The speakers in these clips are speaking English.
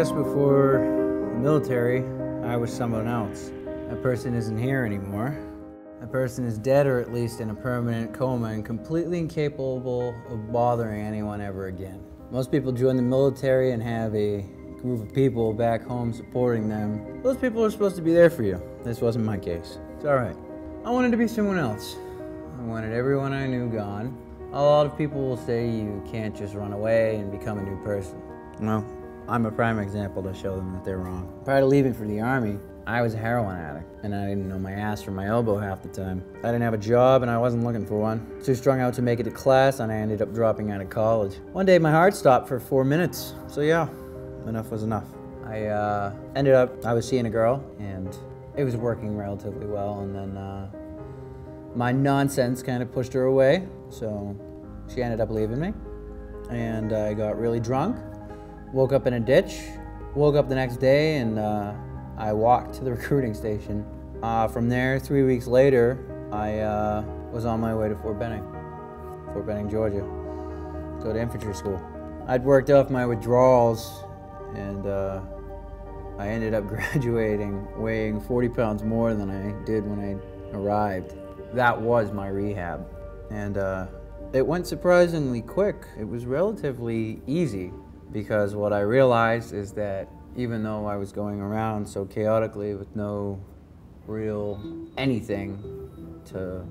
guess before the military, I was someone else. That person isn't here anymore. That person is dead, or at least in a permanent coma and completely incapable of bothering anyone ever again. Most people join the military and have a group of people back home supporting them. Those people are supposed to be there for you. This wasn't my case. It's all right. I wanted to be someone else. I wanted everyone I knew gone. A lot of people will say you can't just run away and become a new person. Well, I'm a prime example to show them that they're wrong. Prior to leaving for the Army, I was a heroin addict, and I didn't know my ass from my elbow half the time. I didn't have a job, and I wasn't looking for one. Too strung out to make it to class, and I ended up dropping out of college. One day, my heart stopped for 4 minutes, so yeah, enough was enough. I was seeing a girl, and it was working relatively well, and then my nonsense kind of pushed her away, so she ended up leaving me, and I got really drunk, woke up in a ditch, woke up the next day, and I walked to the recruiting station. From there, 3 weeks later, I was on my way to Fort Benning, Georgia, to go to infantry school. I'd worked off my withdrawals, and I ended up graduating weighing 40 pounds more than I did when I arrived. That was my rehab, and it went surprisingly quick. It was relatively easy, because what I realized is that even though I was going around so chaotically with no real anything to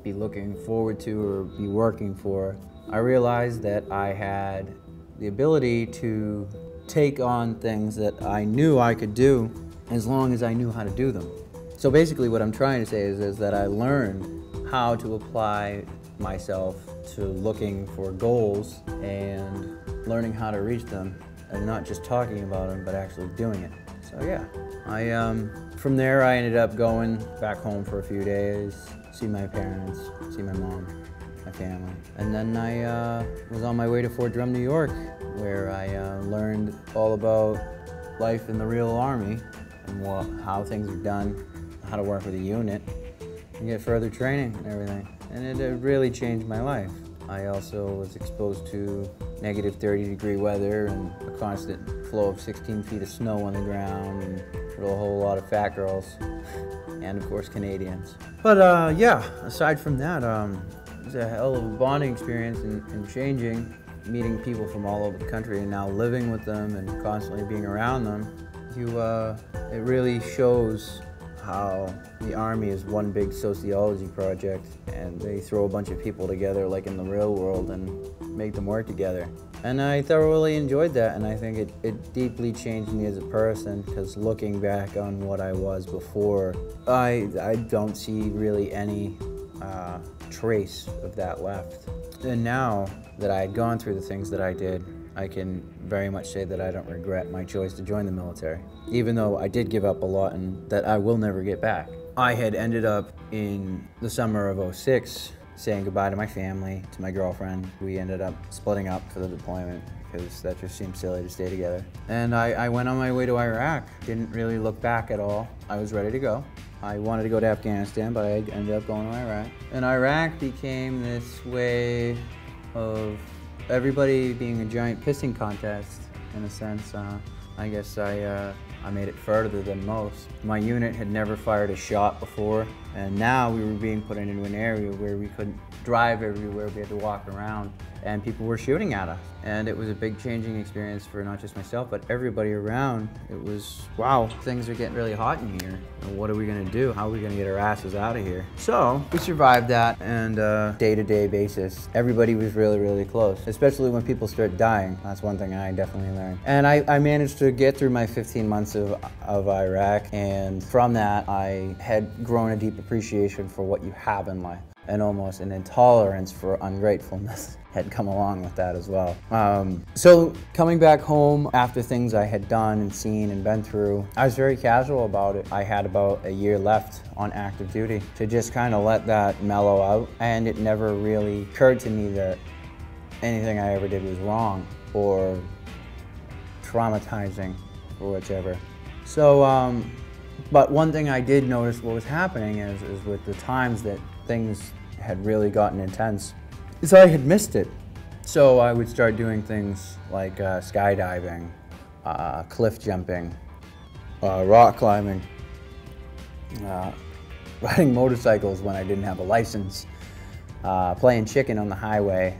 be looking forward to or be working for, I realized that I had the ability to take on things that I knew I could do as long as I knew how to do them. So basically what I'm trying to say is that I learned how to apply myself to looking for goals and learning how to reach them, and not just talking about them, but actually doing it. So yeah, from there I ended up going back home for a few days, see my parents, see my mom, my family. And then I was on my way to Fort Drum, New York, where I learned all about life in the real Army and how things are done, how to work with a unit, and get further training and everything. And it really changed my life. I also was exposed to negative 30-degree weather and a constant flow of 16 feet of snow on the ground, and a whole lot of fat girls, and of course Canadians. But yeah, aside from that, it was a hell of a bonding experience and changing, meeting people from all over the country and now living with them and constantly being around them. It really shows how the Army is one big sociology project, and they throw a bunch of people together like in the real world and make them work together. And I thoroughly enjoyed that, and I think it deeply changed me as a person, because looking back on what I was before, I don't see really any trace of that left. And now that I had gone through the things that I did, I can very much say that I don't regret my choice to join the military, even though I did give up a lot and that I will never get back. I had ended up in the summer of '06 saying goodbye to my family, to my girlfriend. We ended up splitting up for the deployment because that just seemed silly to stay together. And I went on my way to Iraq. Didn't really look back at all. I was ready to go. I wanted to go to Afghanistan, but I ended up going to Iraq. And Iraq became this way of everybody being a giant pissing contest, in a sense. I guess I made it further than most. My unit had never fired a shot before, and now we were being put into an area where we couldn't drive everywhere, we had to walk around, and people were shooting at us. And it was a big changing experience for not just myself, but everybody around. It was, wow, things are getting really hot in here. What are we gonna do? How are we gonna get our asses out of here? So we survived that, and day-to-day basis, everybody was really, really close, especially when people start dying. That's one thing I definitely learned. And I managed to get through my 15 months of Iraq, and from that, I had grown a deep appreciation for what you have in life, and almost an intolerance for ungratefulness had come along with that as well. So coming back home after things I had done and seen and been through, I was very casual about it. I had about a year left on active duty to just kind of let that mellow out, and it never really occurred to me that anything I ever did was wrong or traumatizing or whichever. So, but one thing I did notice what was happening is with the times that things had really gotten intense, is I had missed it. So I would start doing things like skydiving cliff jumping, rock climbing, riding motorcycles when I didn't have a license, playing chicken on the highway,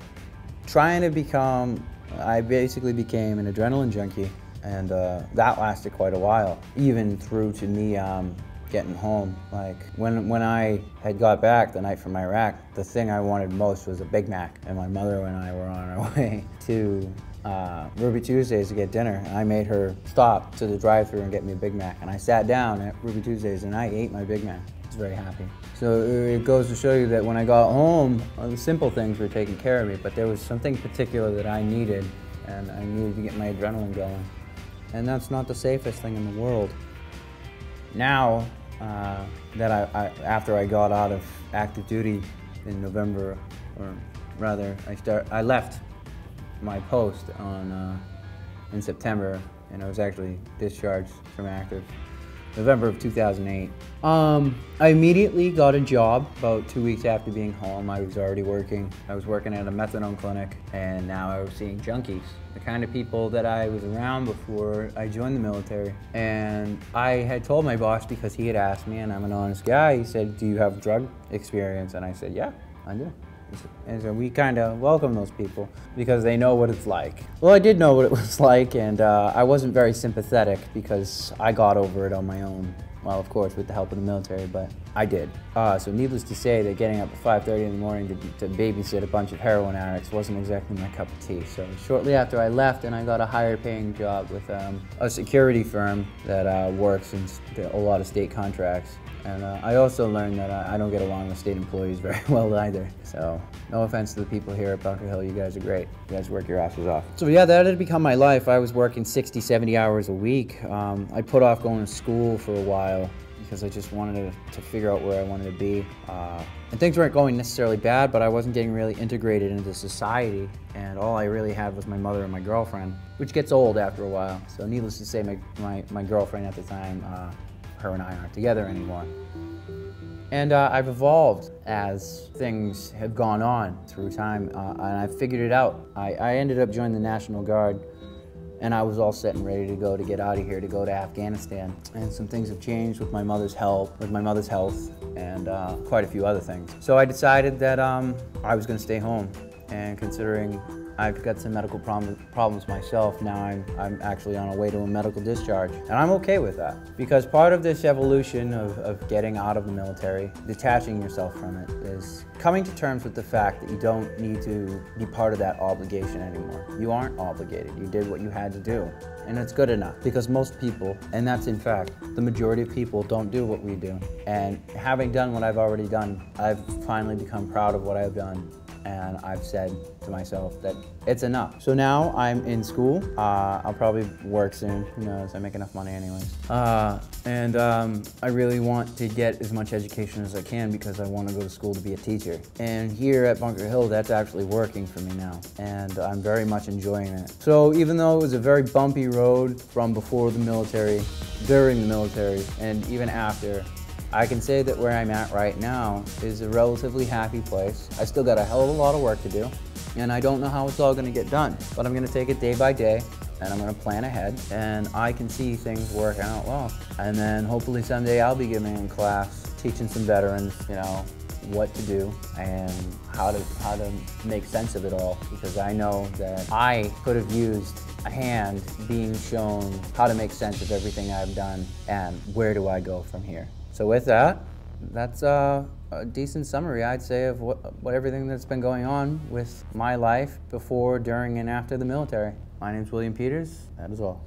trying to become, I basically became an adrenaline junkie, and that lasted quite a while, even through to me getting home. Like when I had got back the night from Iraq, the thing I wanted most was a Big Mac, and my mother and I were on our way to Ruby Tuesdays to get dinner. I made her stop to the drive-thru and get me a Big Mac, and I sat down at Ruby Tuesdays and I ate my Big Mac. I was very happy. So it goes to show you that when I got home, the simple things were taking care of me, but there was something particular that I needed, and I needed to get my adrenaline going. And that's not the safest thing in the world. Now, after I got out of active duty in November, or rather, I left my post in September, and I was actually discharged from active November of 2008. I immediately got a job about 2 weeks after being home. I was already working. I was working at a methadone clinic, and now I was seeing junkies, the kind of people that I was around before I joined the military. And I had told my boss, because he had asked me, and I'm an honest guy, he said, "Do you have drug experience?" And I said, "Yeah, I do." And so we kind of welcome those people because they know what it's like. Well, I did know what it was like, and I wasn't very sympathetic because I got over it on my own. Well, of course, with the help of the military, but I did. So needless to say that getting up at 5:30 in the morning to babysit a bunch of heroin addicts wasn't exactly my cup of tea. So shortly after I left, and I got a higher paying job with a security firm that works in a lot of state contracts. And I also learned that I don't get along with state employees very well either. So no offense to the people here at Bunker Hill, you guys are great. You guys work your asses off. So yeah, that had become my life. I was working 60, 70 hours a week. I put off going to school for a while because I just wanted to figure out where I wanted to be. And things weren't going necessarily bad, but I wasn't getting really integrated into society. And all I really had was my mother and my girlfriend, which gets old after a while. So needless to say, my girlfriend at the time, her and I aren't together anymore. And I've evolved as things have gone on through time, and I figured it out. I ended up joining the National Guard, and I was all set and ready to go, to get out of here, to go to Afghanistan. And some things have changed with my mother's health, and quite a few other things. So I decided that I was going to stay home, and considering I've got some medical problems myself. Now I'm actually on a way to a medical discharge, and I'm okay with that, because part of this evolution of getting out of the military, detaching yourself from it, is coming to terms with the fact that you don't need to be part of that obligation anymore. You aren't obligated. You did what you had to do, and it's good enough, because most people, and that's in fact the majority of people, don't do what we do. And having done what I've already done, I've finally become proud of what I've done. And I've said to myself that it's enough. So now I'm in school. I'll probably work soon. Who knows? I make enough money anyways. And I really want to get as much education as I can, because I want to go to school to be a teacher. And here at Bunker Hill, that's actually working for me now. And I'm very much enjoying it. So even though it was a very bumpy road from before the military, during the military, and even after, I can say that where I'm at right now is a relatively happy place. I still got a hell of a lot of work to do, and I don't know how it's all going to get done, but I'm going to take it day by day, and I'm going to plan ahead, and I can see things working out well. And then hopefully someday I'll be giving in class, teaching some veterans, you know, what to do and how to make sense of it all, because I know that I could have used a hand being shown how to make sense of everything I've done and where do I go from here. So with that, that's a decent summary, I'd say, of what everything that's been going on with my life before, during, and after the military. My name's William Peters. That is all.